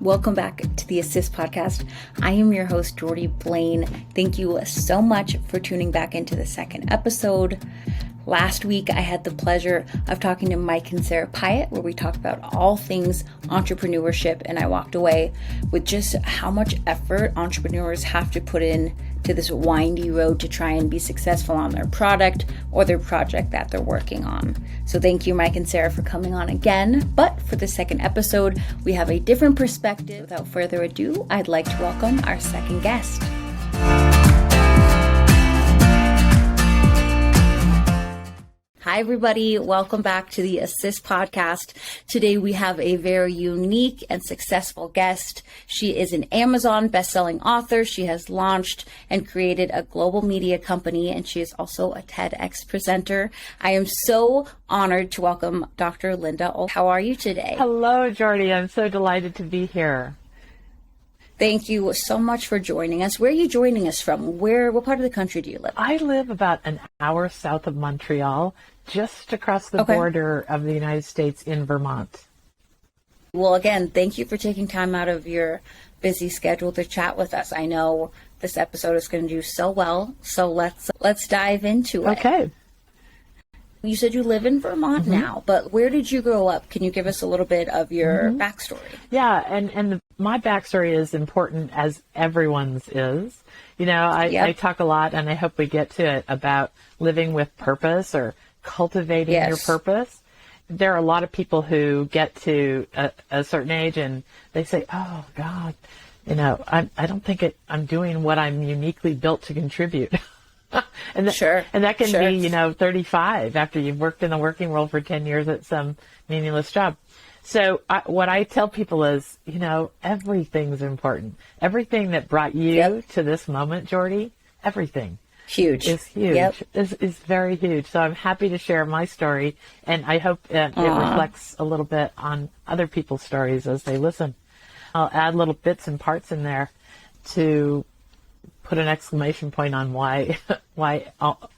Welcome back to the Assist Podcast. I am your host, Jordy Blaine. Thank you so much for tuning back into the second episode. Last week, I had the pleasure of talking to Mike and Sarah Pyatt, where we talked about all things entrepreneurship, and I walked away with just how much effort entrepreneurs have to put in to this windy road to try and be successful on their product or their project that they're working on. So thank you, Mike and Sarah, for coming on again. But for the second episode, we have a different perspective. Without further ado, I'd like to welcome our second guest. Hi, everybody. Welcome back to the Assist Podcast. Today, we have a very unique and successful guest. She is an Amazon bestselling author. She has launched and created a global media company, and she is also a TEDx presenter. I am so honored to welcome Dr. Lynda. How are you today? Hello, Jordy. I'm so delighted to be here. Thank you so much for joining us. Where are you joining us from? What part of the country do you live? I live about an hour south of Montreal, just across the border of the United States in Vermont. Well, again, thank you for taking time out of your busy schedule to chat with us. I know this episode is going to do so well, so let's dive into it. Okay. You said you live in Vermont now, but where did you grow up? Can you give us a little bit of your backstory? Yeah, and my backstory is important as everyone's is. You know, I talk a lot, and I hope we get to it, about living with purpose or cultivating your purpose. There are a lot of people who get to a certain age and they say, oh, God, you know, I don't think I'm doing what I'm uniquely built to contribute. And that can be, you know, 35 after you've worked in the working world for 10 years at some meaningless job. So what I tell people is, you know, everything's important. Everything that brought you to this moment, Jordy, everything. Huge. Is huge. Is very huge. So I'm happy to share my story, and I hope it reflects a little bit on other people's stories as they listen. I'll add little bits and parts in there to put an exclamation point on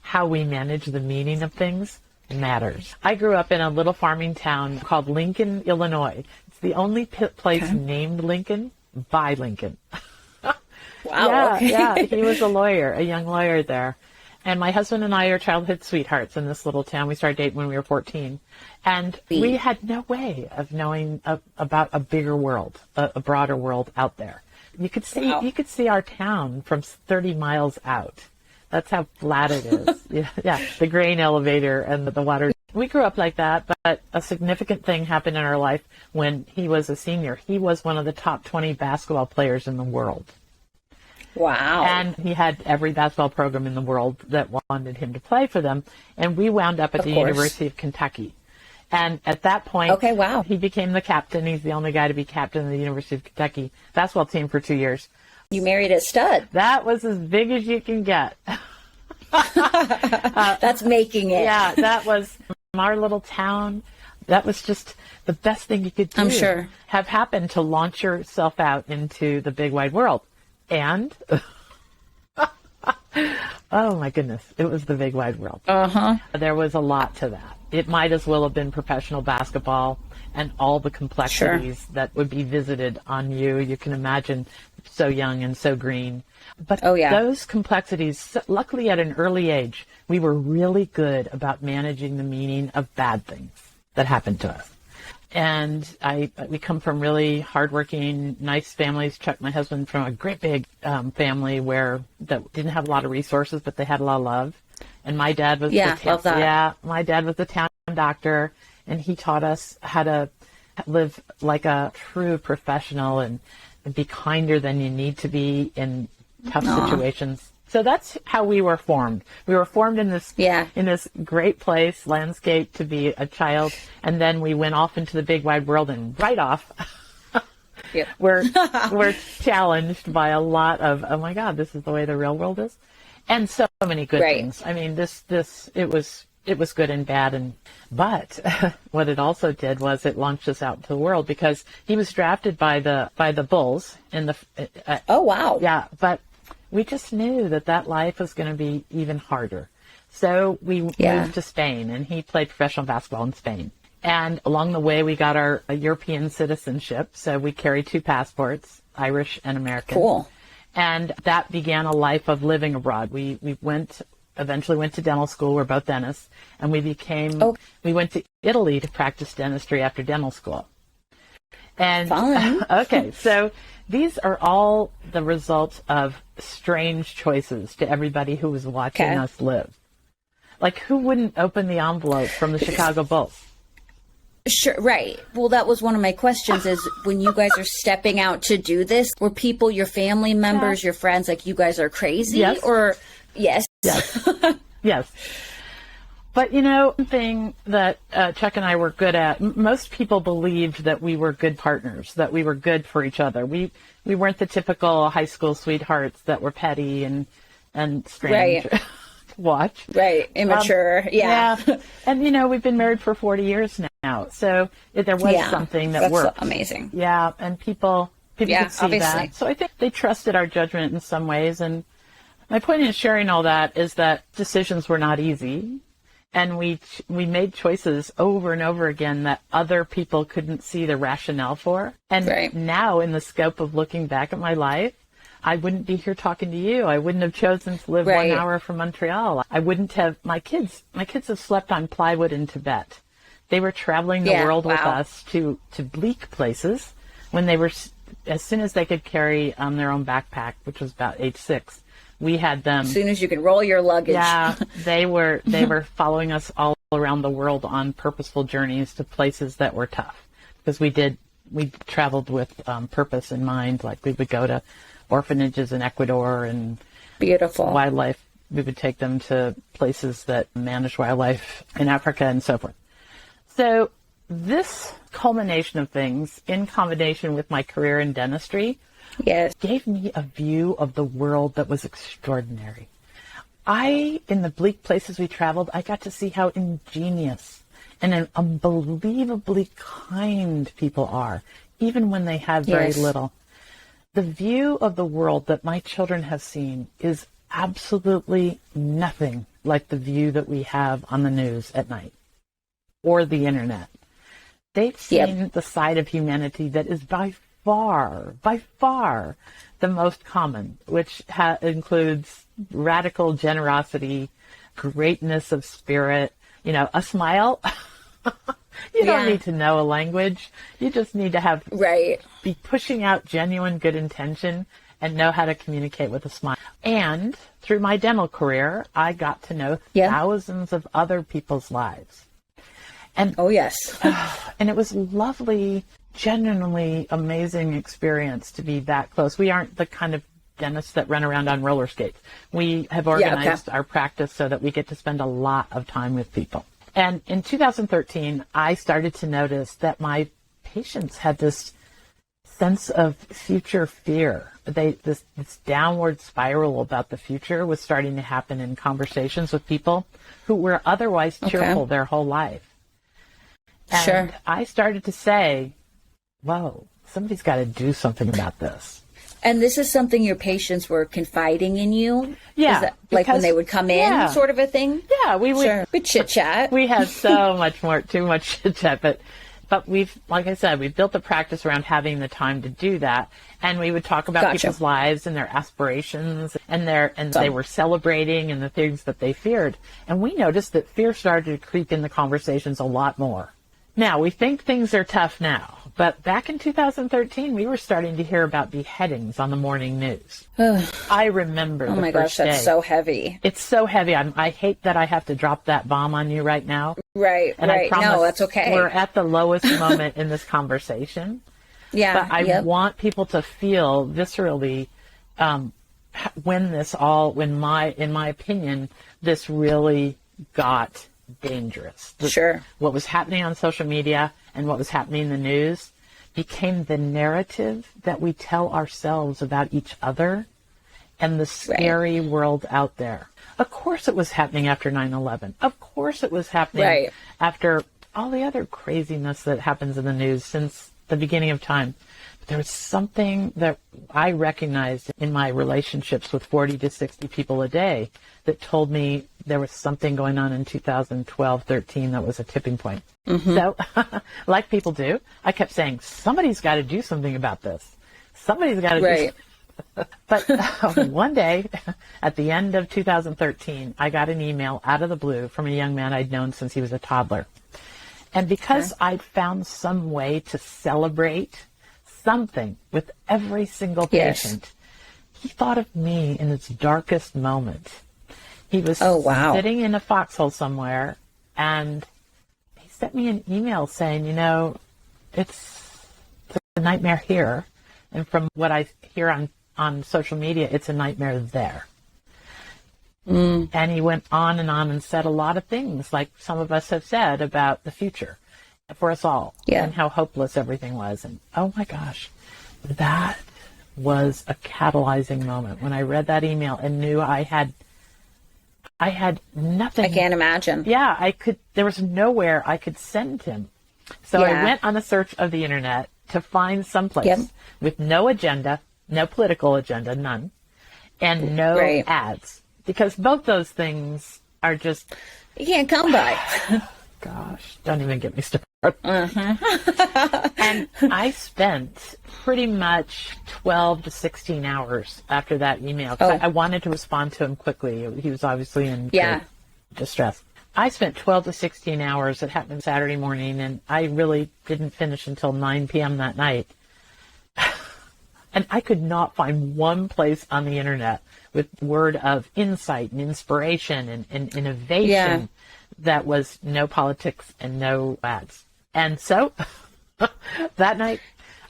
how we manage the meaning of things matters. I grew up in a little farming town called Lincoln, Illinois. It's the only place named Lincoln by Lincoln. Wow. Yeah, he was a lawyer, a young lawyer there. And my husband and I are childhood sweethearts in this little town. We started dating when we were 14. And we had no way of knowing about a bigger world, a broader world out there. You could see our town from 30 miles out. That's how flat it is. Yeah, the grain elevator and the water. We grew up like that, but a significant thing happened in our life when he was a senior. He was one of the top 20 basketball players in the world. Wow. And he had every basketball program in the world that wanted him to play for them. And we wound up at the University of Kentucky. And at that point, he became the captain. He's the only guy to be captain of the University of Kentucky basketball team for 2 years. You married a stud. That was as big as you can get. That's making it. Yeah, that was our little town. That was just the best thing you could do. I'm sure. Have happened to launch yourself out into the big wide world. And, oh my goodness, it was the big wide world. There was a lot to that. It might as well have been professional basketball and all the complexities that would be visited on you. You can imagine, so young and so green. But those complexities, luckily at an early age, we were really good about managing the meaning of bad things that happened to us. And we come from really hardworking, nice families. Chuck, my husband, from a great big family that didn't have a lot of resources, but they had a lot of love. And my dad was my dad was the town doctor, and he taught us how to live like a true professional and be kinder than you need to be in tough situations. So that's how we were formed. We were formed in this great place, landscape, to be a child, and then we went off into the big wide world, and right off, we're challenged by a lot of, oh my God, this is the way the real world is, and so many good things. I mean, it was good and bad, but what it also did was it launched us out into the world, because he was drafted by the Bulls in the. Oh wow! Yeah, but we just knew that life was going to be even harder. So we moved to Spain, and he played professional basketball in Spain. And along the way, we got our European citizenship. So we carry 2 passports, Irish and American. Cool. And that began a life of living abroad. We eventually went to dental school. We're both dentists. And we went to Italy to practice dentistry after dental school. And fun. Okay, so these are all the results of strange choices to everybody who was watching us live. Like, who wouldn't open the envelope from the Chicago Bulls? Sure, right. Well, that was one of my questions is when you guys are stepping out to do this, were people, your family members, your friends, like, you guys are crazy? Yes. Or, yes. Yes. Yes. But, one thing that Chuck and I were good at, most people believed that we were good partners, that we were good for each other. We weren't the typical high school sweethearts that were petty and strange. Right. Watch. Right. Immature. Yeah. And, we've been married for 40 years now. So there was something that worked. That's amazing. Yeah. And people could see obviously. that. So I think they trusted our judgment in some ways. And my point in sharing all that is that decisions were not easy. And we made choices over and over again that other people couldn't see the rationale for. And now, in the scope of looking back at my life, I wouldn't be here talking to you. I wouldn't have chosen to live 1 hour from Montreal. I wouldn't have, my kids have slept on plywood in Tibet. They were traveling the world with us to bleak places when they were, as soon as they could carry their own backpack, which was about age 6. We had them. As soon as you could roll your luggage. Yeah, they were following us all around the world on purposeful journeys to places that were tough. Because we traveled with purpose in mind. Like, we would go to orphanages in Ecuador and beautiful wildlife. We would take them to places that manage wildlife in Africa and so forth. So this culmination of things, in combination with my career in dentistry, gave me a view of the world that was extraordinary. In the bleak places we traveled, I got to see how ingenious and unbelievably kind people are, even when they have very little. The view of the world that my children have seen is absolutely nothing like the view that we have on the news at night or the internet. They've seen the side of humanity that is by far the most common, which includes radical generosity, greatness of spirit, a smile. You don't need to know a language. You just need to have be pushing out genuine good intention and know how to communicate with a smile. And through my dental career, I got to know thousands of other people's lives. And and it was lovely, genuinely amazing experience to be that close. We aren't the kind of dentists that run around on roller skates. We have organized our practice so that we get to spend a lot of time with people. And in 2013, I started to notice that my patients had this sense of future fear. This downward spiral about the future was starting to happen in conversations with people who were otherwise cheerful their whole life. And I started to say, whoa, somebody's got to do something about this. And this is something your patients were confiding in you? Yeah. Is that, like, when they would come in, sort of a thing? Yeah, we would. Sure. Good chit-chat. We had so too much chit-chat, but we've, like I said, we've built a practice around having the time to do that. And we would talk about people's lives and their aspirations and they were celebrating and the things that they feared. And we noticed that fear started to creep in the conversations a lot more. Now, we think things are tough now, but back in 2013, we were starting to hear about beheadings on the morning news. I remember the first day. Oh my gosh, that's so heavy. It's so heavy. I hate that I have to drop that bomb on you right now. Right, and I promise no, that's okay. We're at the lowest moment in this conversation. Yeah, but I want people to feel viscerally in my opinion, this really got dangerous. What was happening on social media and what was happening in the news became the narrative that we tell ourselves about each other and the scary world out there. Of course it was happening after 9/11. Of course it was happening after all the other craziness that happens in the news since the beginning of time. there was something that I recognized in my relationships with 40 to 60 people a day that told me there was something going on in 2012, 13 that was a tipping point. Mm-hmm. So, like people do, I kept saying, somebody's got to do something about this. Somebody's got to do something. But one day, at the end of 2013, I got an email out of the blue from a young man I'd known since he was a toddler. And because I'd found some way to celebrate something with every single patient, he thought of me in its darkest moment. He was sitting in a foxhole somewhere, and he sent me an email saying, you know, it's a nightmare here. And from what I hear on social media, it's a nightmare there. And he went on and said a lot of things, like some of us have said about the future for us all and how hopeless everything was. And oh my gosh, that was a catalyzing moment when I read that email and knew I had nothing. I can't imagine. Yeah, there was nowhere I could send him. So I went on a search of the internet to find someplace with no agenda, no political agenda, none, and no ads. Because both those things are just... You can't come by. Gosh, don't even get me started. And I spent pretty much 12 to 16 hours after that email. Because I wanted to respond to him quickly. He was obviously in great distress. I spent 12 to 16 hours. It happened Saturday morning, and I really didn't finish until 9 p.m. that night. And I could not find one place on the internet with word of insight and inspiration and innovation that was no politics and no ads. And so that night,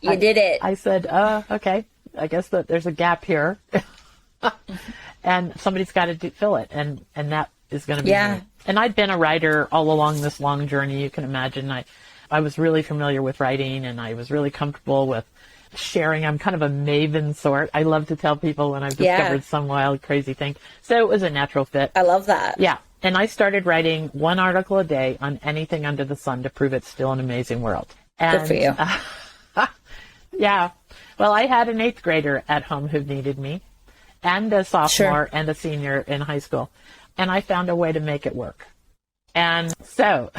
you did it. I said, okay, I guess that there's a gap here. And somebody's got to fill it. And that is going to be me. And I'd been a writer all along this long journey. You can imagine I was really familiar with writing, and I was really comfortable with sharing. I'm kind of a maven sort. I love to tell people when I've discovered some wild, crazy thing. So it was a natural fit. I love that. Yeah. And I started writing one article a day on anything under the sun to prove it's still an amazing world. And, good for you. Yeah. Well, I had an 8th grader at home who needed me, and a sophomore and a senior in high school. And I found a way to make it work. And so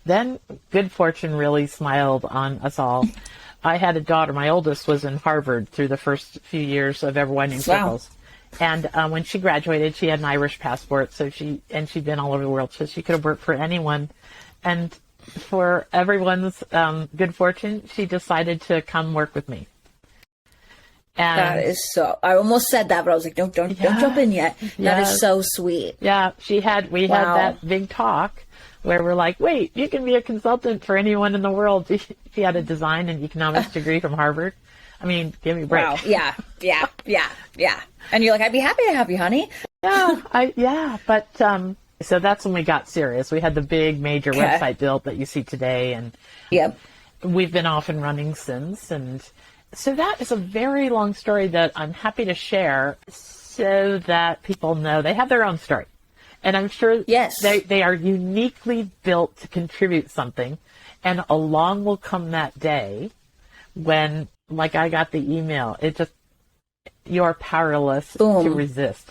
then good fortune really smiled on us all. I had a daughter. My oldest was in Harvard through the first few years of Ever Widening Circles. And when she graduated, she had an Irish passport. So she'd been all over the world. So she could have worked for anyone. And for everyone's good fortune, she decided to come work with me. And that is so, I almost said that, but I was like, don't jump in yet. That is so sweet. Yeah. We had that big talk where we're like, wait, you can be a consultant for anyone in the world. She had a design and economics degree from Harvard. I mean, give me a break. Wow. Yeah. And you're like, I'd be happy to have you, honey. But so that's when we got serious. We had the big major website built that you see today, and we've been off and running since. And so that is a very long story that I'm happy to share so that people know they have their own story. And I'm sure they are uniquely built to contribute something. And along will come that day when, like, I got the email. You're powerless to resist.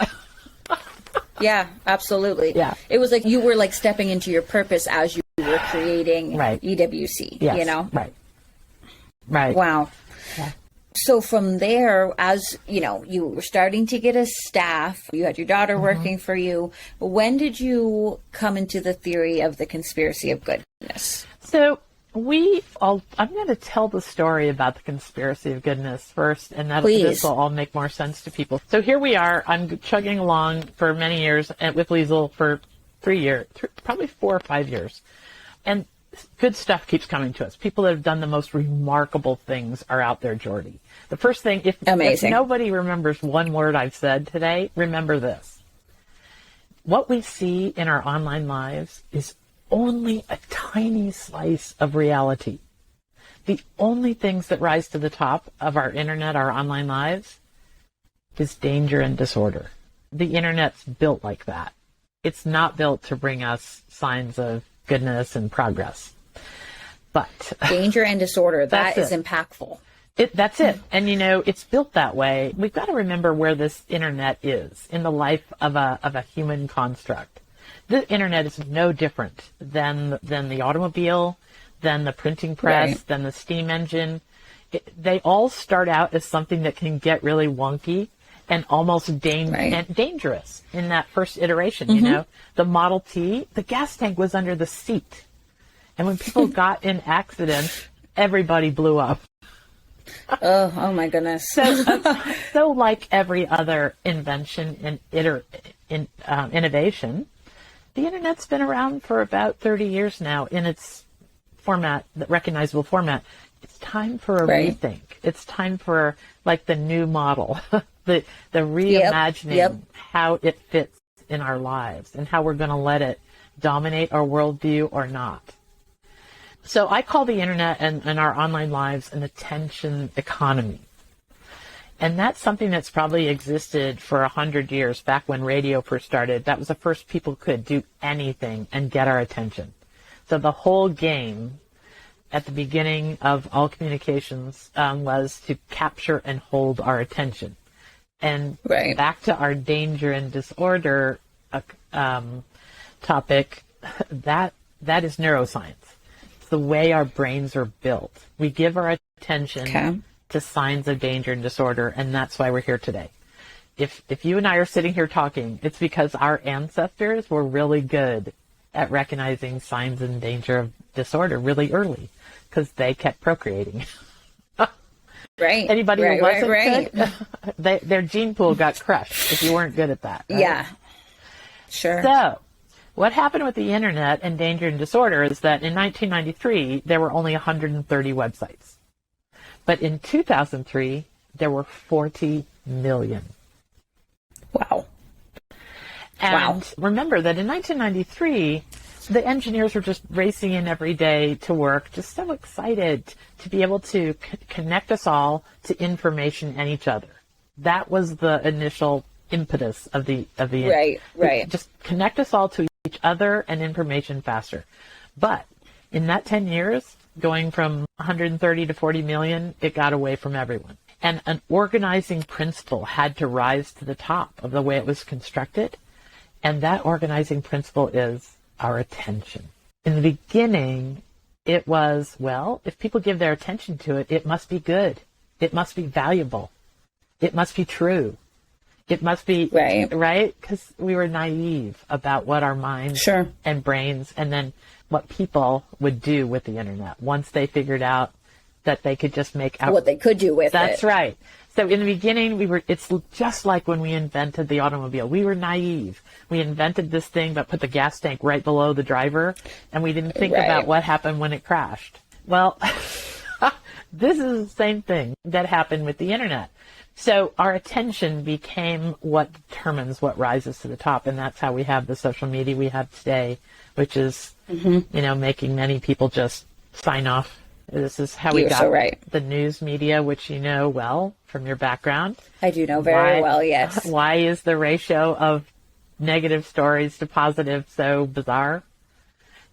Yeah, absolutely. Yeah. It was like you were like stepping into your purpose as you were creating EWC, you know? Right. Wow. Yeah. So from there, as you know, you were starting to get a staff, you had your daughter working for you. When did you come into the theory of the conspiracy of goodness? So I'm going to tell the story about the conspiracy of goodness first, and this will all make more sense to people. So here we are. I'm chugging along for many years with Liesl for 3 years, probably 4 or 5 years. And good stuff keeps coming to us. People that have done the most remarkable things are out there, Jordy. The first thing, if nobody remembers one word I've said today, remember this. What we see in our online lives is only a tiny slice of reality. The only things that rise to the top of our internet, our online lives, is danger and disorder. The internet's built like that. It's not built to bring us signs of goodness and progress. But danger and disorder, that is impactful. That's it. And, it's built that way. We've got to remember where this internet is in the life of a human construct. The internet is no different than the automobile, than the printing press, right. than the steam engine. They all start out as something that can get really wonky and almost dangerous in that first iteration. Mm-hmm. The Model T, the gas tank was under the seat. And when people got in accidents, everybody blew up. Oh my goodness. So like every other invention and innovation, the internet's been around for about 30 years now in its format, the recognizable format. It's time for a rethink. It's time for like the new model, the reimagining how it fits in our lives and how we're going to let it dominate our worldview or not. So I call the internet and our online lives an attention economy. And that's something that's probably existed for 100 years, back when radio first started. That was the first people could do anything and get our attention. So the whole game at the beginning of all communications was to capture and hold our attention. And back to our danger and disorder topic, that is neuroscience. The way our brains are built. We give our attention to signs of danger and disorder, and that's why we're here today. If you and I are sitting here talking, it's because our ancestors were really good at recognizing signs and danger of disorder really early, because they kept procreating. Right. Anybody who wasn't good, their gene pool got crushed if you weren't good at that. Right? Yeah. Sure. So, what happened with the internet and danger and disorder is that in 1993, there were only 130 websites. But in 2003, there were 40 million. Wow. And remember that in 1993, the engineers were just racing in every day to work, just so excited to be able to connect us all to information and each other. That was the initial impetus of the right. Just connect us all to each other and information faster. But in that 10 years, going from 130 to 40 million, it got away from everyone. And an organizing principle had to rise to the top of the way it was constructed. And that organizing principle is our attention. In the beginning, it was, well, if people give their attention to it, it must be good. It must be valuable. It must be true. It must be, right? Because we were naive about what our minds and brains and then what people would do with the internet once they figured out that they could just make out what they could do with it. That's right. So in the beginning, it's just like when we invented the automobile. We were naive. We invented this thing, but put the gas tank right below the driver, and we didn't think about what happened when it crashed. Well, this is the same thing that happened with the internet. So our attention became what determines what rises to the top, and that's how we have the social media we have today, which is, making many people just sign off. This is how we got the news media, which you know well from your background. I do know very well, yes. Why is the ratio of negative stories to positive so bizarre?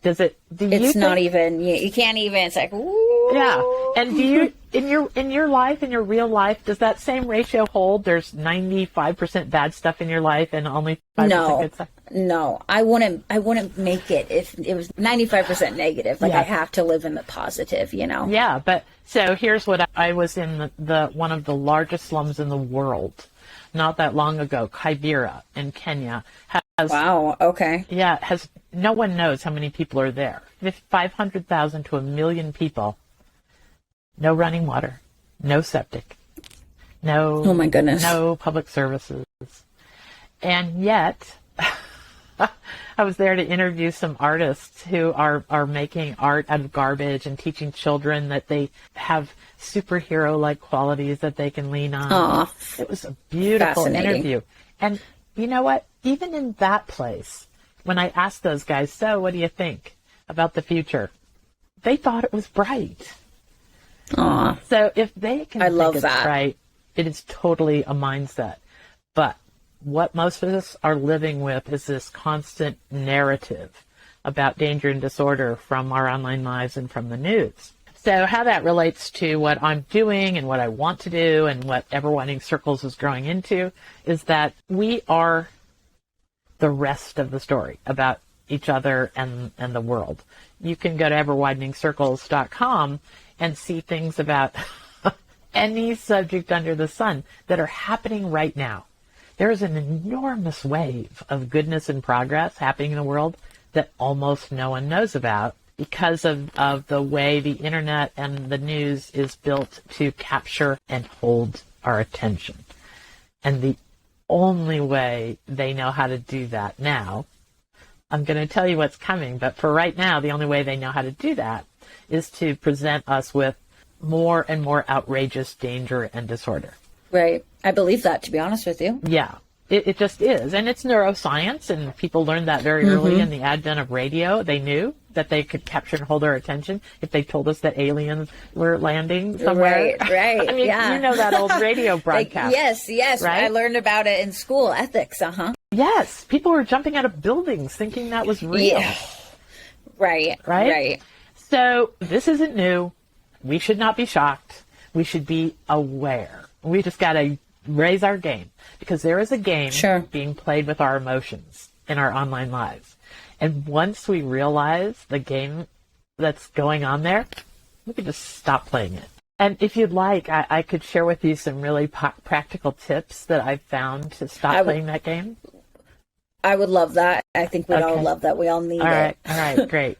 It's not even, you can't even, it's like, ooh. Yeah. And do you, in your life, in your real life, does that same ratio hold? There's 95% bad stuff in your life and only 5% good stuff? No, I wouldn't make it if it was 95% negative. Like I have to live in the positive, Yeah. But so here's what I was in the one of the largest slums in the world. Not that long ago, Kibera in Kenya has. Wow. Okay. Yeah. No one knows how many people are there. 500,000 to 1 million people. No running water. No septic. No. Oh my goodness. No public services. And yet, I was there to interview some artists who are making art out of garbage and teaching children that they have superhero-like qualities that they can lean on. Aww. It was a beautiful interview. And you know what? Even in that place, when I asked those guys, so what do you think about the future? They thought it was bright. Aww. So if they can think it's that. bright, it is totally a mindset. But what most of us are living with is this constant narrative about danger and disorder from our online lives and from the news. So how that relates to what I'm doing and what I want to do and what Ever Widening Circles is growing into is that we are the rest of the story about each other and the world. You can go to everwideningscircles.com and see things about any subject under the sun that are happening right now. There is an enormous wave of goodness and progress happening in the world that almost no one knows about, because of the way the internet and the news is built to capture and hold our attention. And the only way they know how to do that now, I'm going to tell you what's coming, but for right now, the only way they know how to do that is to present us with more and more outrageous danger and disorder. Right. I believe that, to be honest with you. Yeah. It just is. And it's neuroscience, and people learned that very early in the advent of radio. They knew that they could capture and hold our attention if they told us that aliens were landing somewhere. Right. I mean, yeah. You know that old radio broadcast. Yes. Right? I learned about it in school, ethics, Yes. People were jumping out of buildings thinking that was real. Yeah. Right. So this isn't new. We should not be shocked. We should be aware. We just got to raise our game, because there is a game being played with our emotions in our online lives. And once we realize the game that's going on there, we can just stop playing it. And if you'd like, I could share with you some really practical tips that I've found to stop playing that game. I would love that. I think we'd all love that. We all need it. All right, great.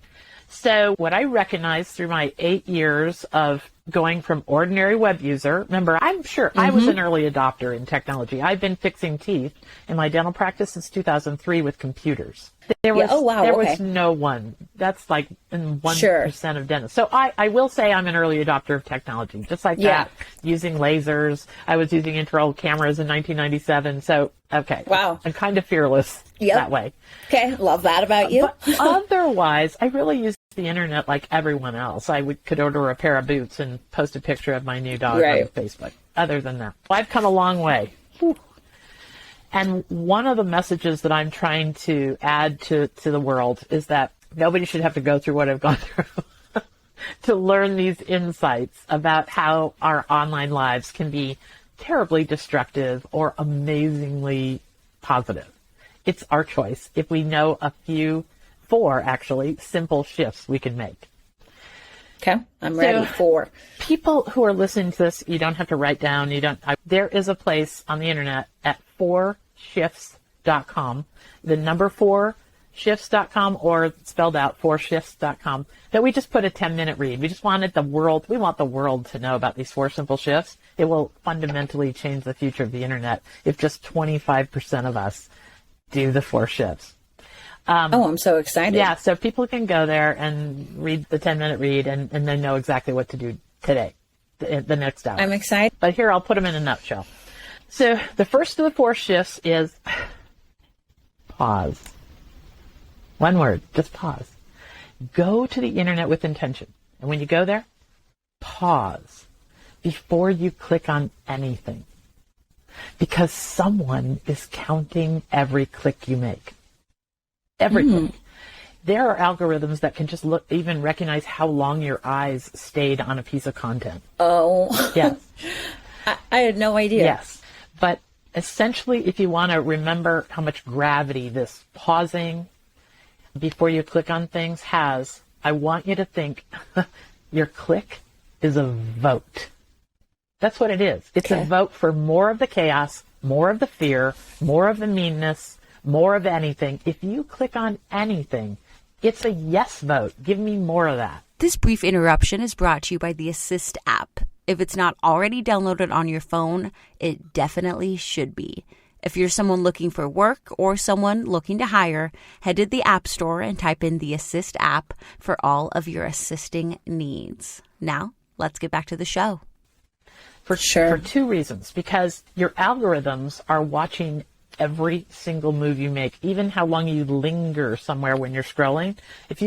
So what I recognized through my 8 years of going from ordinary web user, remember, I'm sure I was an early adopter in technology. I've been fixing teeth in my dental practice since 2003 with computers. There was no one. That's like in 1% of dentists. So I will say I'm an early adopter of technology, just like that, using lasers. I was using infrared cameras in 1997. So, okay. Wow. I'm kind of fearless that way. Okay. Love that about you. But otherwise, I really use the internet like everyone else. I could order a pair of boots and post a picture of my new dog on Facebook. Other than that, I've come a long way. Whew. And one of the messages that I'm trying to add to the world is that nobody should have to go through what I've gone through to learn these insights about how our online lives can be terribly destructive or amazingly positive. It's our choice if we know four actually simple shifts we can make. Okay, I'm ready for. People who are listening to this, you don't have to write down. There is a place on the internet at 4shifts.com, the number 4shifts.com, or spelled out 4shifts.com, that we just put a 10-minute read. We just wanted we want the world to know about these 4 simple shifts. It will fundamentally change the future of the internet if just 25% of us do the 4 shifts. I'm so excited. Yeah, so people can go there and read the 10-minute read and then know exactly what to do today, the next hour. I'm excited. But here, I'll put them in a nutshell. So the first of the 4 shifts is pause. One word, just pause. Go to the internet with intention. And when you go there, pause before you click on anything. Because someone is counting every click you make. Everything. There are algorithms that can just even recognize how long your eyes stayed on a piece of content. Oh. Yes. I had no idea. Yes. But essentially, if you want to remember how much gravity this pausing before you click on things has, I want you to think your click is a vote. That's what it is. It's a vote for more of the chaos, more of the fear, more of the meanness, more of anything. If you click on anything, it's a yes vote. Give me more of that. This brief interruption is brought to you by the Assist app. If it's not already downloaded on your phone, it definitely should be. If you're someone looking for work or someone looking to hire, head to the App Store and type in the Assist app for all of your assisting needs. Now, let's get back to the show. For 2 reasons. Because your algorithms are watching every single move you make, even how long you linger somewhere when you're scrolling. If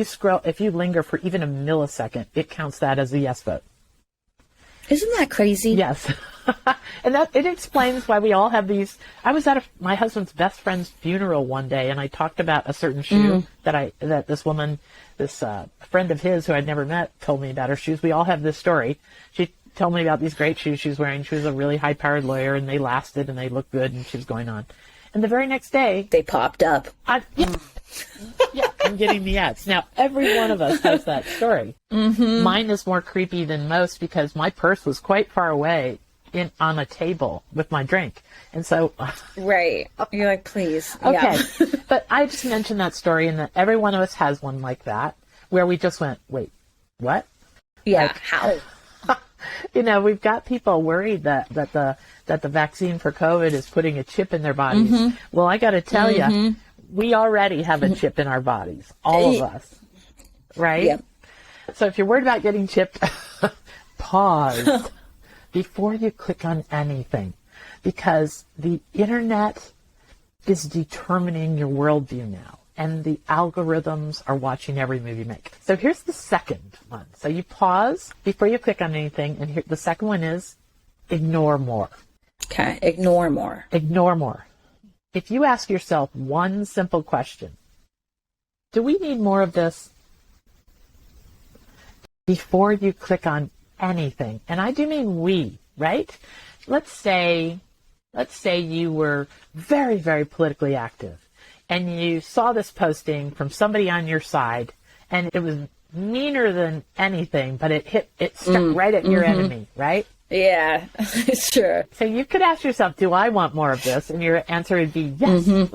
you linger for even a millisecond, it counts that as a yes vote. Isn't that crazy? Yes. And that it explains why we all have these. I was at my husband's best friend's funeral one day, and I talked about a certain shoe that this woman, this friend of his who I'd never met, told me about her shoes. We all have this story. She told me about these great shoes she was wearing. She was a really high-powered lawyer, and they lasted, and they looked good, and she was going on. And the very next day, they popped up. Yeah, I'm getting the ads. Now, every one of us has that story. Mine is more creepy than most because my purse was quite far away on a table with my drink. And so... Right. You're like, please. Okay. Yeah. But I just mentioned that story, and that every one of us has one like that, where we just went, wait, what? Yeah, like, how? We've got people worried that the vaccine for COVID is putting a chip in their bodies. Well, I got to tell you, we already have a chip in our bodies, all of us, right? Yep. So if you're worried about getting chipped, pause before you click on anything, because the internet is determining your worldview now, and the algorithms are watching every move you make. So here's the second one. So you pause before you click on anything, and the second one is ignore more. Okay, ignore more. Ignore more. If you ask yourself one simple question, do we need more of this? Before you click on anything, and I do mean we, right? Let's say you were very, very politically active, and you saw this posting from somebody on your side, and it was meaner than anything, but it stuck right at your enemy, right? Yeah, sure. So you could ask yourself, do I want more of this? And your answer would be yes.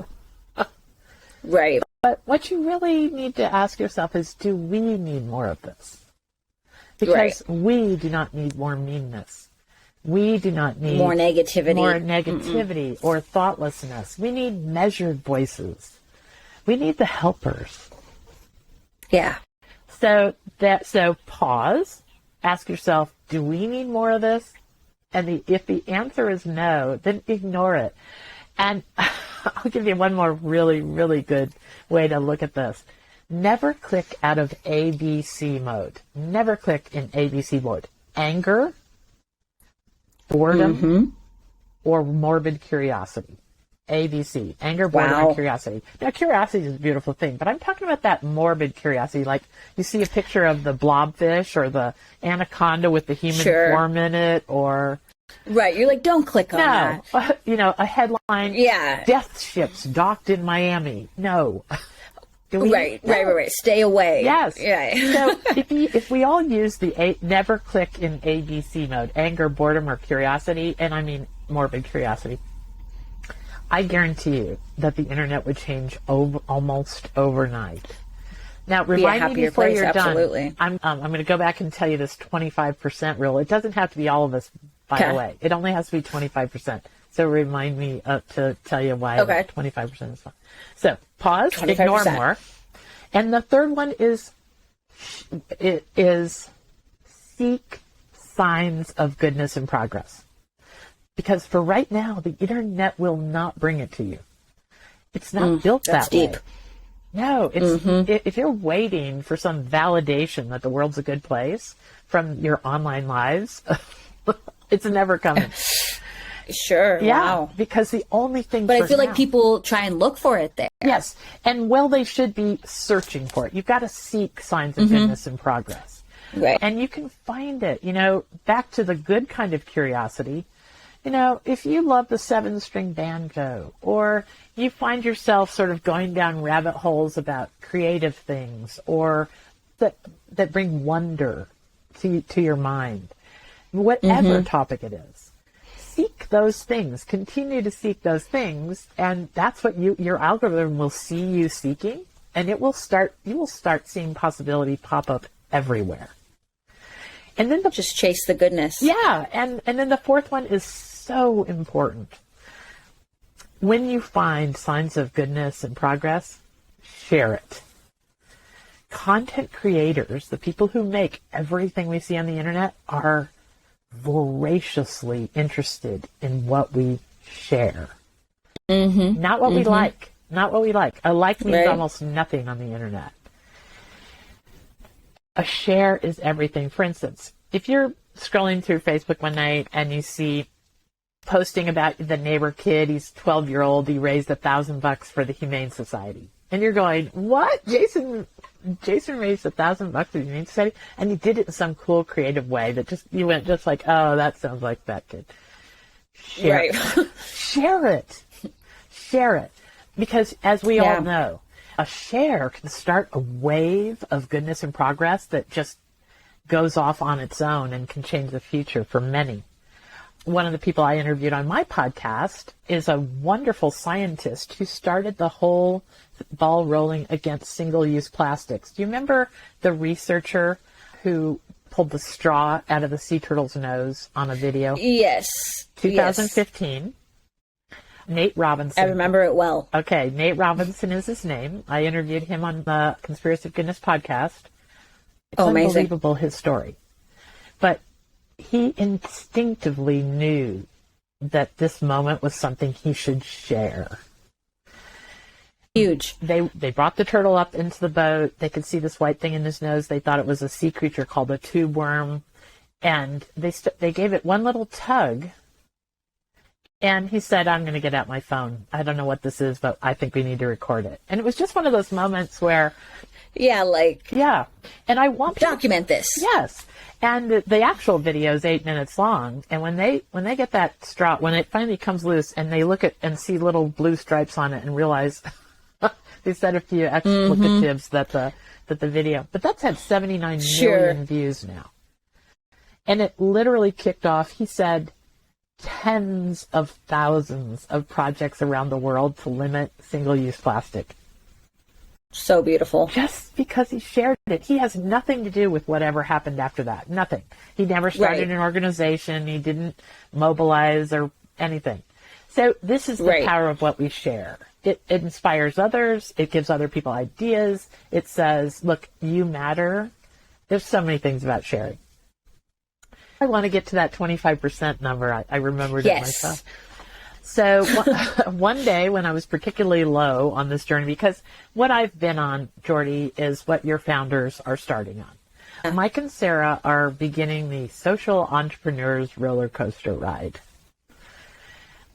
Right. But what you really need to ask yourself is, do we need more of this? Because we do not need more meanness. We do not need more negativity. Or thoughtlessness. We need measured voices. We need the helpers. Yeah. So pause, ask yourself, do we need more of this? And if the answer is no, then ignore it. And I'll give you one more really, really good way to look at this. Never click out of ABC mode. Never click in ABC mode. Anger, boredom, or morbid curiosity. ABC. Anger, boredom, and curiosity. Now, curiosity is a beautiful thing, but I'm talking about that morbid curiosity. Like, you see a picture of the blobfish or the anaconda with the human form in it, or... Right, you're like, don't click on that. A headline, death ships docked in Miami. No. Right. Stay away. Yes. Yeah. So if we all use the never click in ABC mode, anger, boredom, or curiosity, and I mean morbid curiosity, I guarantee you that the internet would change almost overnight. Now, remind me before you're done. I'm going to go back and tell you this 25% rule. It doesn't have to be all of us, by the way. It only has to be 25%. So remind me to tell you why 25% is fine. So pause, 25%. Ignore more. And the third one is seek signs of goodness and progress. Because for right now, the internet will not bring it to you. It's not built that way. Deep. No, it's if you're waiting for some validation that the world's a good place from your online lives, it's never coming. Sure. Yeah, wow. Because the only thing. But I feel like people try and look for it there. Yes, and they should be searching for it. You've got to seek signs of goodness and progress. Right. And you can find it. Back to the good kind of curiosity. If you love the 7-string banjo, or you find yourself sort of going down rabbit holes about creative things, or that bring wonder to your mind, whatever topic it is, seek those things. Continue to seek those things, and that's what your algorithm will see you seeking, and you will start seeing possibility pop up everywhere. And then just chase the goodness. Yeah, and then the fourth one is so important. When you find signs of goodness and progress, share it. Content creators, the people who make everything we see on the internet, are voraciously interested in what we share. Not what we like. Not what we like. A like means almost nothing on the internet. A share is everything. For instance, if you're scrolling through Facebook one night and you see posting about the neighbor kid, he's 12-year-old, he raised $1,000 for the Humane Society. And you're going, what? Jason raised $1,000 for the Humane Society? And he did it in some cool, creative way that you went just like, oh, that sounds like that kid. Share it. Share it. Because as we all know, a share can start a wave of goodness and progress that just goes off on its own and can change the future for many. One of the people I interviewed on my podcast is a wonderful scientist who started the whole ball rolling against single-use plastics. Do you remember the researcher who pulled the straw out of the sea turtle's nose on a video? Yes. 2015. Nate Robinson. I remember it well. Okay, Nate Robinson is his name. I interviewed him on the Conspiracy of Goodness podcast. It's unbelievable, his story. But he instinctively knew that this moment was something he should share. Huge. They brought the turtle up into the boat. They could see this white thing in his nose. They thought it was a sea creature called a tube worm. And they gave it one little tug. And he said, I'm going to get out my phone. I don't know what this is, but I think we need to record it. And it was just one of those moments where... Yeah. And I want to document this. Yes. And the actual video is 8 minutes long. And when they get that straw, when it finally comes loose and they look at and see little blue stripes on it and realize they said a few explicatives that the video, but that's had 79 million views now. And it literally kicked off, he said, tens of thousands of projects around the world to limit single-use plastic. So beautiful. Just because he shared it. He has nothing to do with whatever happened after that. Nothing. He never started an organization. He didn't mobilize or anything. So this is the power of what we share. It inspires others. It gives other people ideas. It says, look, you matter. There's so many things about sharing. I want to get to that 25% number. I remembered it myself. So one day when I was particularly low on this journey, because what I've been on, Jordy, is what your founders are starting on. Mike and Sarah are beginning the social entrepreneurs roller coaster ride.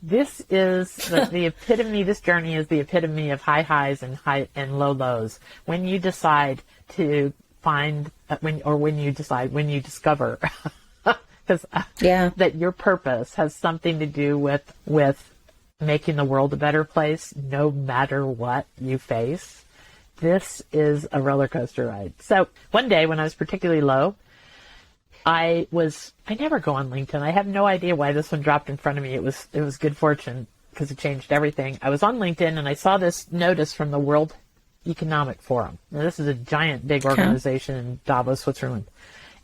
This is the epitome, this journey is the epitome of high highs and low lows. When you decide to find, when you discover that your purpose has something to do with making the world a better place, no matter what you face. This is a roller coaster ride. So one day when I was particularly low, I never go on LinkedIn. I have no idea why this one dropped in front of me. It was good fortune because it changed everything. I was on LinkedIn and I saw this notice from the World Economic Forum. Now, this is a giant, big organization in Davos, Switzerland.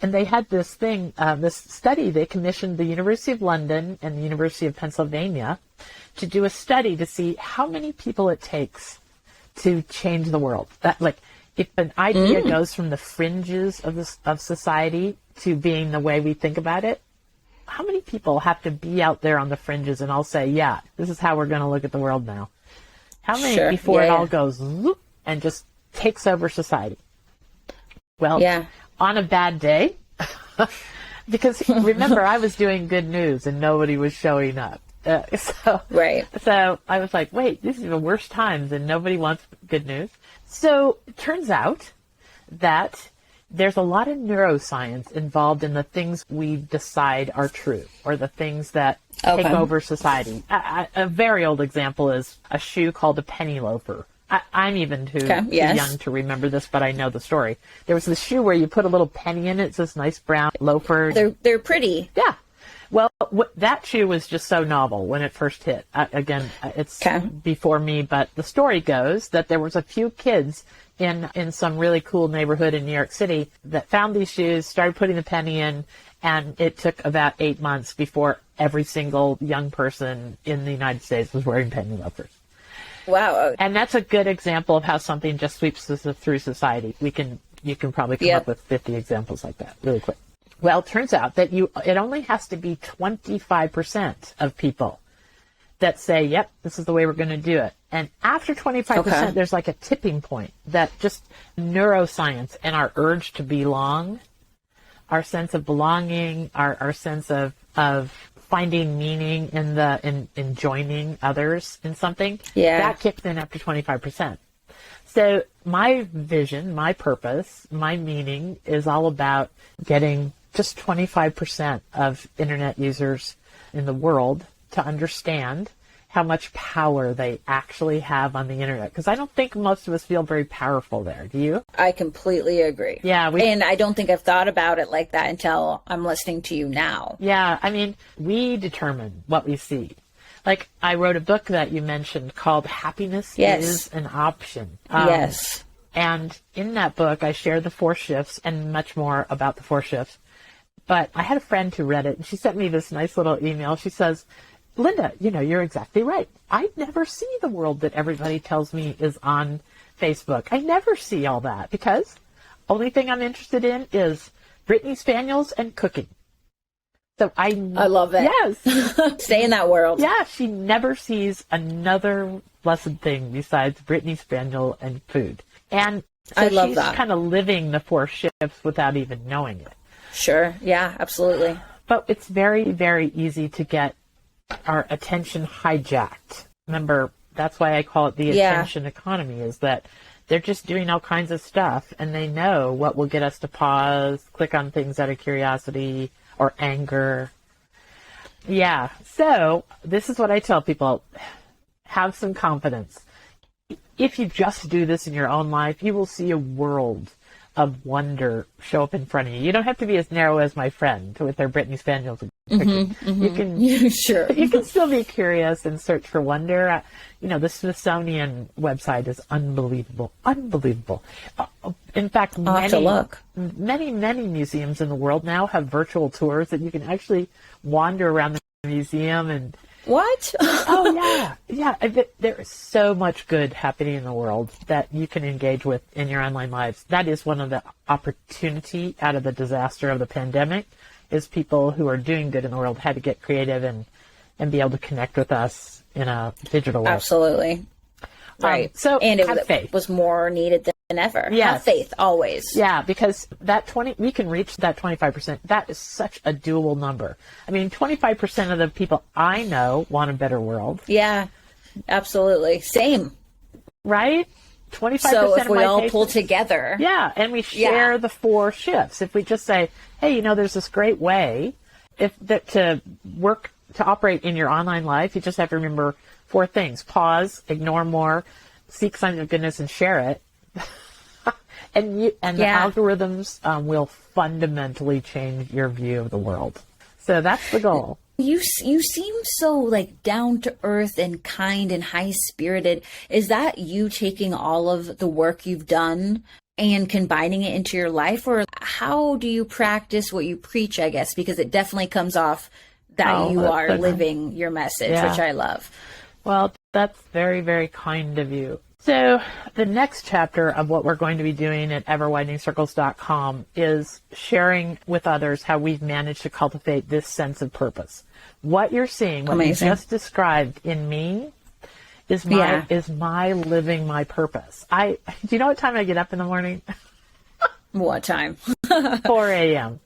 And they had this thing, this study. They commissioned the University of London and the University of Pennsylvania to do a study to see how many people it takes to change the world. That, like, if an idea goes from the fringes of society to being the way we think about it, how many people have to be out there on the fringes and all say, yeah, this is how we're going to look at the world now? How many before it all goes zoop and just takes over society? Well, on a bad day, because remember, I was doing good news and nobody was showing up. So I was like, wait, these are the worst times and nobody wants good news. So it turns out that there's a lot of neuroscience involved in the things we decide are true or the things that take over society. A very old example is a shoe called a penny loafer. I'm even too young to remember this, but I know the story. There was this shoe where you put a little penny in it. It's this nice brown loafer. They're pretty. Yeah. Well, that shoe was just so novel when it first hit. Again, it's before me, but the story goes that there was a few kids in some really cool neighborhood in New York City that found these shoes, started putting the penny in, and it took about 8 months before every single young person in the United States was wearing penny loafers. Wow. And that's a good example of how something just sweeps through society. You can probably come up with 50 examples like that really quick. Well, it turns out that it only has to be 25% of people that say, yep, this is the way we're going to do it. And after 25%, there's like a tipping point that just neuroscience and our urge to belong our sense of belonging, our sense of finding meaning in joining others in something, that kicks in after 25%. So my vision, my purpose, my meaning is all about getting just 25% of internet users in the world to understand how much power they actually have on the internet. Because I don't think most of us feel very powerful there. Do you? I completely agree. Yeah. And I don't think I've thought about it like that until I'm listening to you now. Yeah. I mean, we determine what we see. Like, I wrote a book that you mentioned called Happiness is an Option. Yes. And in that book, I share the 4 shifts and much more about the 4 shifts. But I had a friend who read it, and she sent me this nice little email. She says, Lynda, you're exactly right. I never see the world that everybody tells me is on Facebook. I never see all that because only thing I'm interested in is Brittany Spaniels and cooking. So I love that. Yes. Stay in that world. Yeah, she never sees another blessed thing besides Brittany Spaniel and food. And so I love she's that. kind of living the 4 shifts without even knowing it. Sure. Yeah, absolutely. But it's very, very easy to get our attention hijacked. Remember, that's why I call it the attention economy, is that they're just doing all kinds of stuff and they know what will get us to pause, click on things out of curiosity or anger. Yeah. So this is what I tell people. Have some confidence. If you just do this in your own life, you will see a world of wonder show up in front of you. You don't have to be as narrow as my friend with their Brittany Spaniels. You can sure. You can still be curious and search for wonder. The Smithsonian website is unbelievable. In fact, many museums in the world now have virtual tours that you can actually wander around the museum and. What? Oh, yeah. There is so much good happening in the world that you can engage with in your online lives. That is one of the opportunity out of the disaster of the pandemic, is people who are doing good in the world had to get creative and be able to connect with us in a digital way. Absolutely. Right. And it was more needed than ever. Yes. Have faith always. Yeah, because we can reach that 25%. That is such a doable number. I mean, 25% of the people I know want a better world. Yeah, absolutely. Same. Right? 25% so if of we my all patients, pull together. Yeah, and we share the 4 shifts. If we just say, hey, there's this great way to operate in your online life, you just have to remember 4 things. Pause, ignore more, seek signs of goodness, and share it. and the algorithms will fundamentally change your view of the world. So that's the goal. You seem so down to earth and kind and high spirited. Is that you taking all of the work you've done and combining it into your life, or how do you practice what you preach? I guess because it definitely comes off that you are living your message, which I love. Well, that's very, very kind of you. So the next chapter of what we're going to be doing at everwideningcircles.com is sharing with others how we've managed to cultivate this sense of purpose. What you're seeing, what you just described in me is my living my purpose. Do you know what time I get up in the morning? What time? 4 a.m.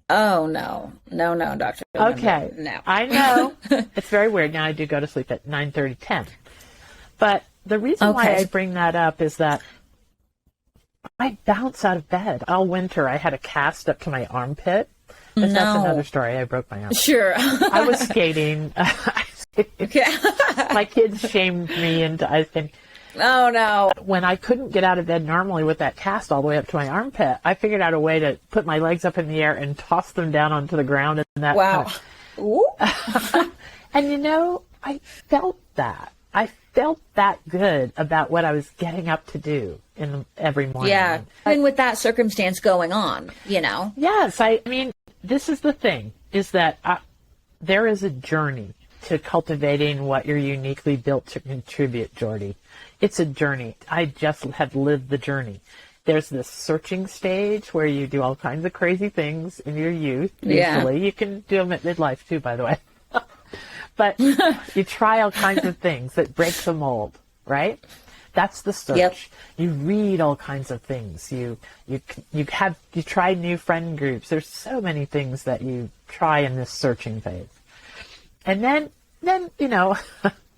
Oh, no, Dr. Okay. No. I know. It's very weird. Now I do go to sleep at 9:30, 10. But the reason why I bring that up is that I bounce out of bed all winter. I had a cast up to my armpit. That's another story. I broke my arm. Sure. I was skating. My kids shamed me into ice skating. Oh, no. When I couldn't get out of bed normally with that cast all the way up to my armpit, I figured out a way to put my legs up in the air and toss them down onto the ground. And that and I felt that. I felt that good about what I was getting up to do every morning. Yeah, even with that circumstance going on, Yes, I mean, this is the thing, is that there is a journey to cultivating what you're uniquely built to contribute, Jordy. It's a journey. I just have lived the journey. There's this searching stage where you do all kinds of crazy things in your youth, usually. You can do them at midlife too, by the way. But you try all kinds of things that break the mold, right? That's the search. Yep. You read all kinds of things. You try new friend groups. There's so many things that you try in this searching phase. And then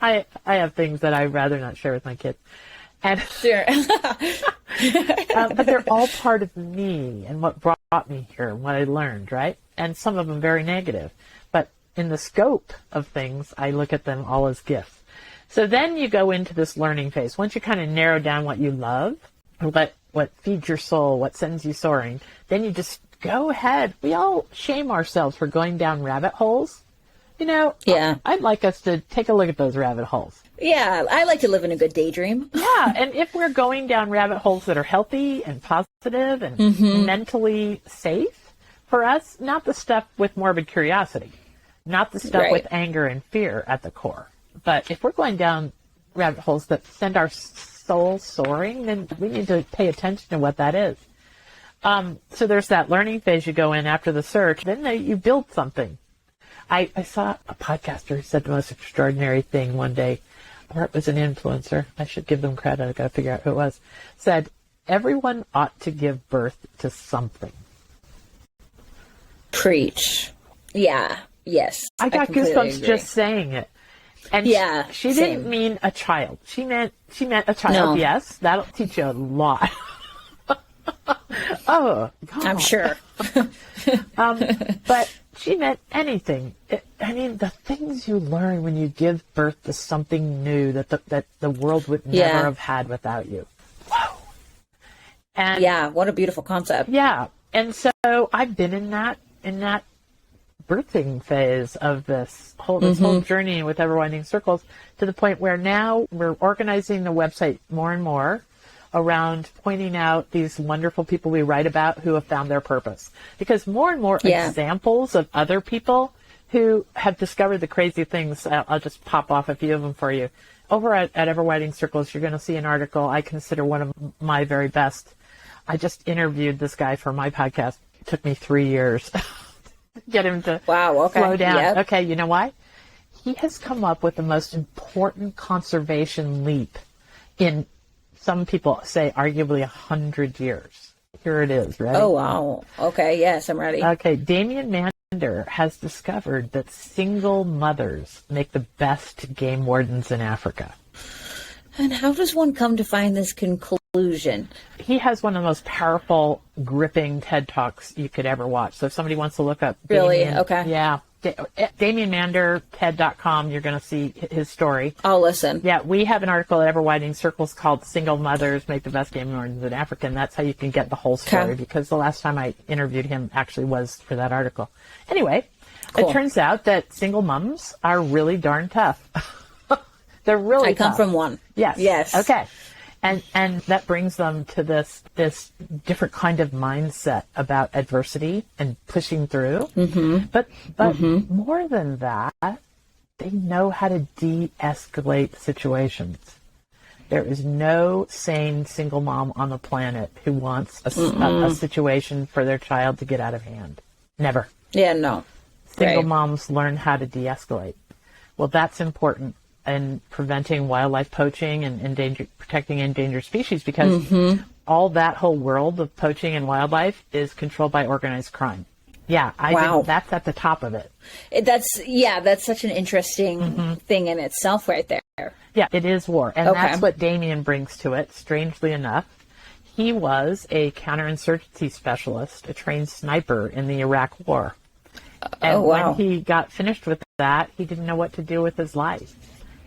I have things that I'd rather not share with my kids. And sure. but they're all part of me and what brought me here and what I learned, right? And some of them very negative. But in the scope of things, I look at them all as gifts. So then you go into this learning phase. Once you kind of narrow down what you love, what feeds your soul, what sends you soaring, then you just go ahead. We all shame ourselves for going down rabbit holes. Yeah. I'd like us to take a look at those rabbit holes. Yeah, I like to live in a good daydream. Yeah, and if we're going down rabbit holes that are healthy and positive and mentally safe for us, not the stuff with morbid curiosity, not the stuff with anger and fear at the core. But if we're going down rabbit holes that send our soul soaring, then we need to pay attention to what that is. So there's that learning phase you go in after the search. Then you build something. I saw a podcaster who said the most extraordinary thing one day, or it was an influencer. I should give them credit. I've got to figure out who it was. Said, everyone ought to give birth to something. Preach. Yeah. Yes. I got goosebumps just saying it. And she didn't mean a child. She meant a child. No. Yes, that'll teach you a lot. Oh, God. I'm sure. But she meant anything. The things you learn when you give birth to something new that the world would never have had without you. Whoa. And what a beautiful concept. Yeah. And so I've been in that birthing phase of this whole journey with Ever Winding Circles, to the point where now we're organizing the website more and more around pointing out these wonderful people we write about who have found their purpose. Because more and more examples of other people who have discovered the crazy things, I'll just pop off a few of them for you. Over at Ever Winding Circles, you're going to see an article I consider one of my very best. I just interviewed this guy for my podcast. It took me 3 years. Get him to slow down. Yep. Okay, you know why? He has come up with the most important conservation leap in, some people say, arguably 100 years. Here it is, ready? Oh, wow. Okay, yes, I'm ready. Okay, Damien Mander has discovered that single mothers make the best game wardens in Africa. And how does one come to find this conclusion? He has one of the most powerful, gripping TED Talks you could ever watch. So if somebody wants to look up Really? Damien, okay. Yeah. Damien Mander, TED.com, you're going to see his story. I'll listen. Yeah, we have an article at Ever Winding Circles called Single Mothers Make the Best Game Wardens in Africa, and that's how you can get the whole story, because the last time I interviewed him actually was for that article. Anyway, It turns out that single moms are really darn tough. They're really tough. I come from one. Yes. Yes. Okay. And that brings them to this different kind of mindset about adversity and pushing through. Mm-hmm. But more than that, they know how to de-escalate situations. There is no sane single mom on the planet who wants a situation for their child to get out of hand. Never. Yeah, no. Single moms learn how to de-escalate. Well, that's important in preventing wildlife poaching and protecting endangered species, because all that whole world of poaching and wildlife is controlled by organized crime. Yeah, I think that's at the top of it. That's such an interesting thing in itself right there. Yeah, it is war. And that's what Damien brings to it, strangely enough. He was a counterinsurgency specialist, a trained sniper in the Iraq War. And when he got finished with that, he didn't know what to do with his life.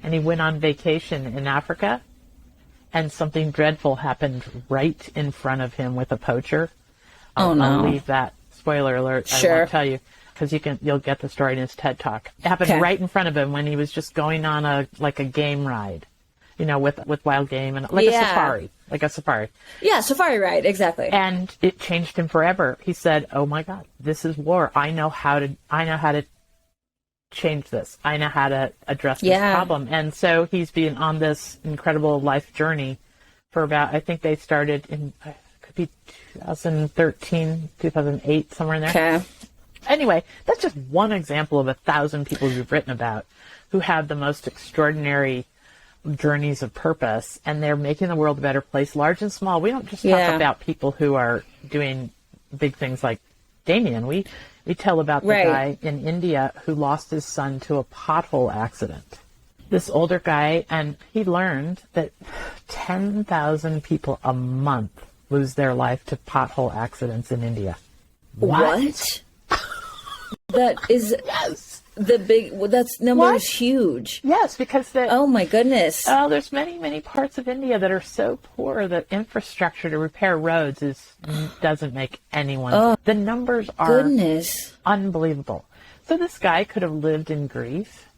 And he went on vacation in Africa, and something dreadful happened right in front of him with a poacher. I'll leave that. Spoiler alert. Sure. I won't tell you, because you'll get the story in his TED Talk. It happened right in front of him when he was just going on a game ride, with wild game and a safari. Yeah, safari ride, exactly. And it changed him forever. He said, "Oh my God, this is war. I know how to change this. I know how to address this problem." And so he's been on this incredible life journey for about, I think they started in, could be 2013, 2008, somewhere in there. Okay. Anyway, that's just one example of 1,000 people we've written about who have the most extraordinary journeys of purpose, and they're making the world a better place, large and small. We don't just talk about people who are doing big things like Damien. We tell about the guy in India who lost his son to a pothole accident. This older guy, and he learned that 10,000 people a month lose their life to pothole accidents in India. What? That is number is huge. Yes, because oh my goodness. Oh, there's many parts of India that are so poor that infrastructure to repair roads doesn't make anyone. The numbers are unbelievable. So this guy could have lived in grief,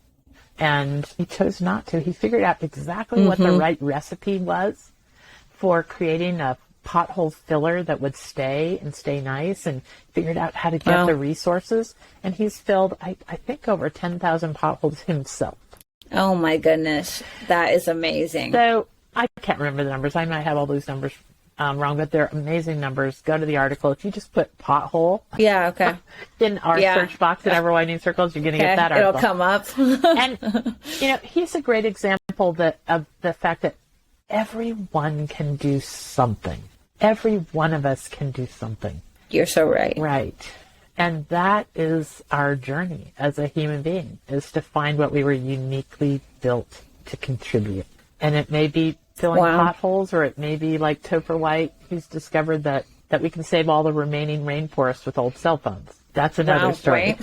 and he chose not to. He figured out exactly what the right recipe was for creating a pothole filler that would stay nice, and figured out how to get the resources. And he's filled, I think, over 10,000 potholes himself. Oh my goodness. That is amazing. So I can't remember the numbers. I might have all those numbers wrong, but they're amazing numbers. Go to the article. If you just put pothole in our search box at Everwinding Circles, you're going to get that article. It'll come up. And, he's a great example of the fact that everyone can do something. Every one of us can do something. You're so right. Right. And that is our journey as a human being, is to find what we were uniquely built to contribute. And it may be filling potholes, or it may be like Topher White, who's discovered that we can save all the remaining rainforest with old cell phones. That's another story.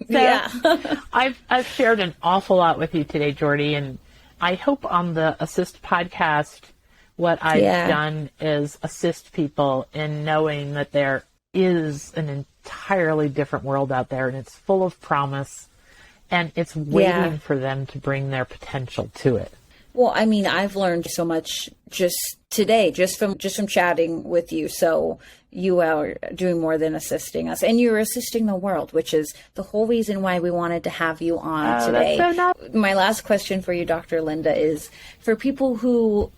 Right? I've shared an awful lot with you today, Jordy, and I hope on the Assist podcast, what I've done is assist people in knowing that there is an entirely different world out there, and it's full of promise, and it's waiting for them to bring their potential to it. Well, I mean, I've learned so much just today, just from chatting with you. So you are doing more than assisting us, and you're assisting the world, which is the whole reason why we wanted to have you on today. That's so nice. My last question for you, Dr. Lynda, is for people who,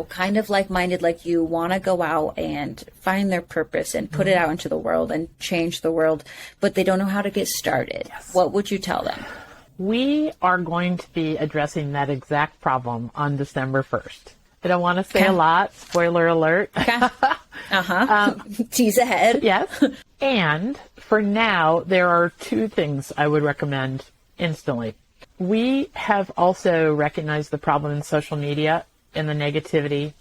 kind of like-minded like you, want to go out and find their purpose and put it out into the world and change the world, but they don't know how to get started. Yes. What would you tell them? We are going to be addressing that exact problem on December 1st. I don't want to say a lot. Spoiler alert. Tease ahead. Yes. And for now, there are two things I would recommend instantly. We have also recognized the problem in social media, and the negativity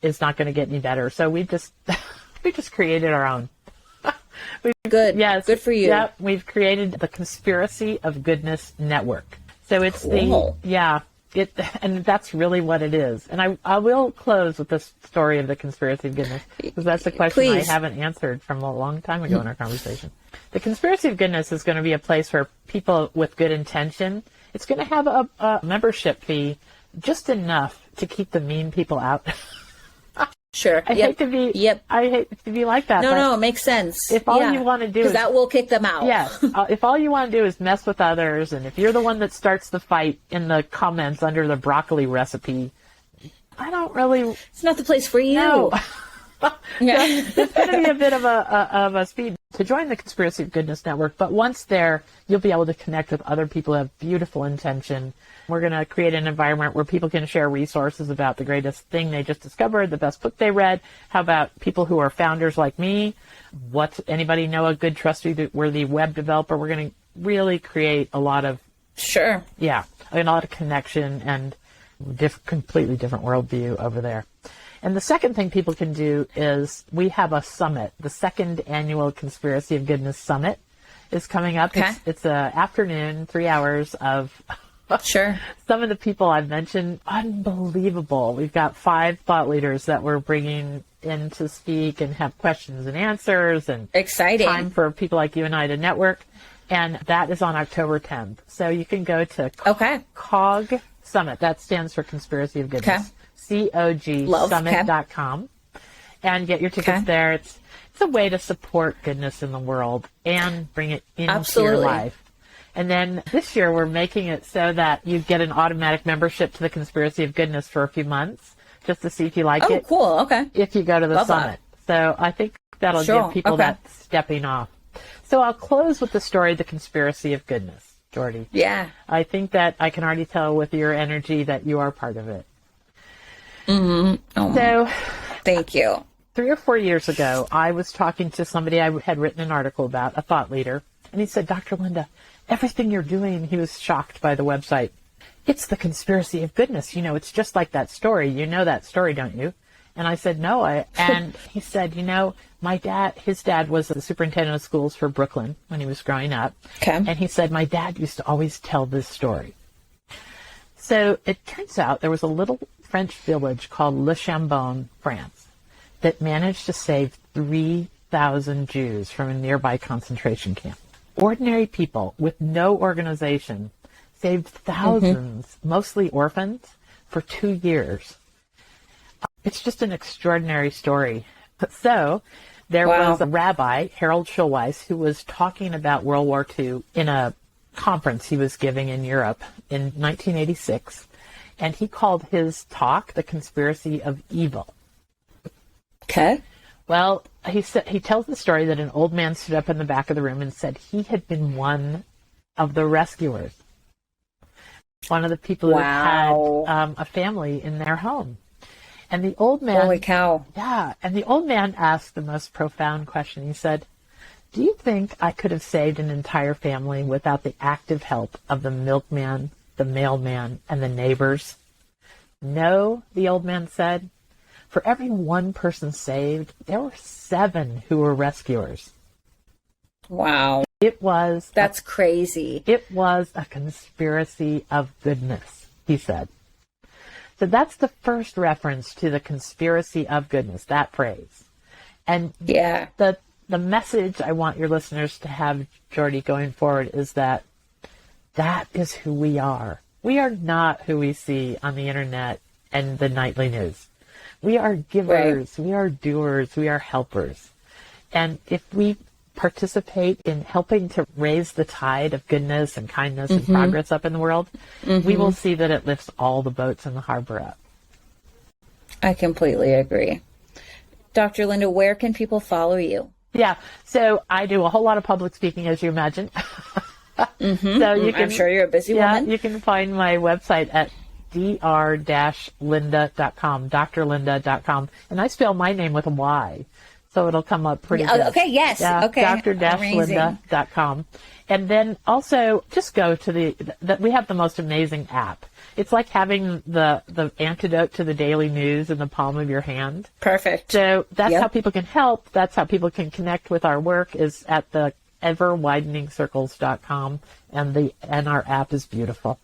is not going to get any better. So we just created our own. Good. Yes. Good for you. Yep. We've created the Conspiracy of Goodness Network. So it's and that's really what it is. And I will close with this story of the Conspiracy of Goodness, because that's a question I haven't answered from a long time ago in our conversation. The Conspiracy of Goodness is going to be a place where people with good intention, it's going to have a membership fee, just enough to keep the mean people out. Sure. I hate to be like that. No, it makes sense. If all you want to do is... that will kick them out. Yes. If all you want to do is mess with others, and if you're the one that starts the fight in the comments under the broccoli recipe, I don't really... It's not the place for you. No. It's going to be a bit of a speed to join the Conspiracy of Goodness Network, but once there, you'll be able to connect with other people who have beautiful intention. We're going to create an environment where people can share resources about the greatest thing they just discovered, the best book they read. How about people who are founders like me? Anybody know a good, trustworthy web developer? We're going to really create a lot of... Sure. Yeah, a lot of connection and completely different worldview over there. And the second thing people can do is we have a summit. The second annual Conspiracy of Goodness Summit is coming up. Okay. It's an afternoon, 3 hours of... Sure. Some of the people I've mentioned, unbelievable. We've got 5 thought leaders that we're bringing in to speak and have questions and answers, and exciting time for people like you and I to network. And that is on October 10th. So you can go to COG Summit. That stands for Conspiracy of Goodness. COG Summit.com and get your tickets there. It's a way to support goodness in the world and bring it into your life. And then this year, we're making it so that you get an automatic membership to the Conspiracy of Goodness for a few months, just to see if you like it. Oh, cool. Okay. If you go to the summit. So I think that'll give people that stepping off. So I'll close with the story of the Conspiracy of Goodness. Jordy. Yeah. I think that I can already tell with your energy that you are part of it. Mm-hmm. Oh, so, thank you. 3 or 4 years ago, I was talking to somebody I had written an article about, a thought leader, and he said, Dr. Lynda, everything you're doing, he was shocked by the website. It's the conspiracy of goodness. It's just like that story. You know that story, don't you? And I said, no. And he said, his dad was the superintendent of schools for Brooklyn when he was growing up. Okay. And he said, my dad used to always tell this story. So it turns out there was a little French village called Le Chambon, France, that managed to save 3,000 Jews from a nearby concentration camp. Ordinary people with no organization saved thousands, mostly orphans, for 2 years. It's just an extraordinary story. So there was a rabbi, Harold Schulweis, who was talking about World War II in a conference he was giving in Europe in 1986. And he called his talk The Conspiracy of Evil. Okay. Well, he tells the story that an old man stood up in the back of the room and said he had been one of the rescuers. One of the people who had a family in their home. And the old man... Holy cow. Yeah. And the old man asked the most profound question. He said, do you think I could have saved an entire family without the active help of the milkman, the mailman, and the neighbors? No, the old man said. For every one person saved, there were 7 who were rescuers. Wow. That's crazy. It was a conspiracy of goodness, he said. So that's the first reference to the conspiracy of goodness, that phrase. And the message I want your listeners to have, Jordy, going forward is that is who we are. We are not who we see on the internet and the nightly news. We are givers, we are doers, we are helpers. And if we participate in helping to raise the tide of goodness and kindness and progress up in the world, we will see that it lifts all the boats in the harbor up. I completely agree. Dr. Lynda, where can people follow you? Yeah, so I do a whole lot of public speaking, as you imagine. So I'm sure you're a busy woman. You can find my website at dr-lynda.com, drlynda.com. And I spell my name with a Y, so it'll come up pretty good. Okay, yes. Yeah, okay. dr-lynda.com. And then also just go to we have the most amazing app. It's like having the antidote to the daily news in the palm of your hand. Perfect. So that's how people can help. That's how people can connect with our work is at the everwideningscircles.com, and our app is beautiful.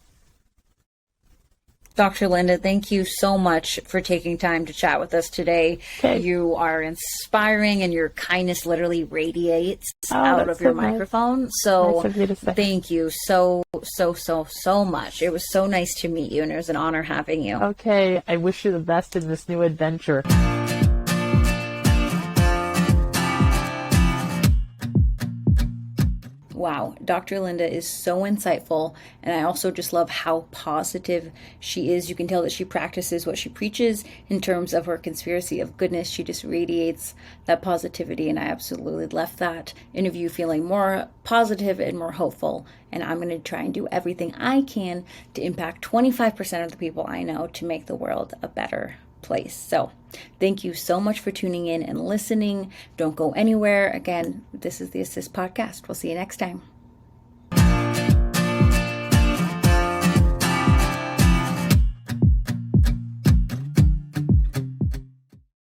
Dr. Lynda, thank you so much for taking time to chat with us today. Okay. You are inspiring, and your kindness literally radiates out of your microphone. So thank you so much. It was so nice to meet you, and it was an honor having you. Okay. I wish you the best in this new adventure. Wow, Dr. Lynda is so insightful, and I also just love how positive she is. You can tell that she practices what she preaches in terms of her conspiracy of goodness. She just radiates that positivity, and I absolutely left that interview feeling more positive and more hopeful. And I'm going to try and do everything I can to impact 25% of the people I know to make the world a better place. So thank you so much for tuning in and listening. Don't go anywhere. Again, this is the Assist Podcast. We'll see you next time.